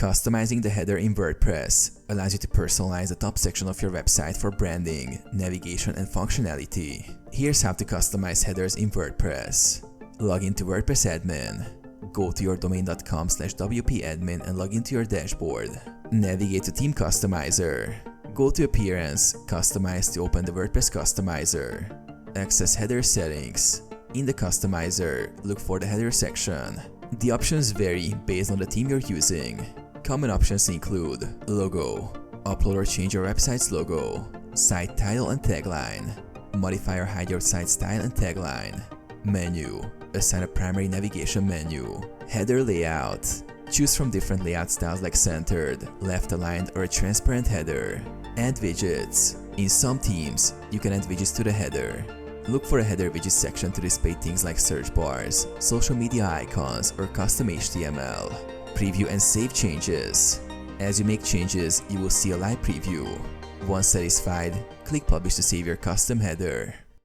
Customizing the header in WordPress allows you to personalize the top section of your website for branding, navigation, and functionality. Here's how to customize headers in WordPress. Log into WordPress admin. Go to yourdomain.com/wp-admin and log into your dashboard. Navigate to Theme Customizer. Go to Appearance, Customize to open the WordPress Customizer. Access Header Settings. In the Customizer, look for the header section. The options vary based on the theme you're using. Common options include logo, upload or change your website's logo, site title and tagline, modify or hide your site style and tagline, menu, assign a primary navigation menu, header layout, choose from different layout styles like centered, left aligned, or a transparent header, add widgets. In some themes, you can add widgets to the header. Look for a header widgets section to display things like search bars, social media icons, or custom HTML. Preview and save changes. As you make changes, you will see a live preview. Once satisfied, click Publish to save your custom header.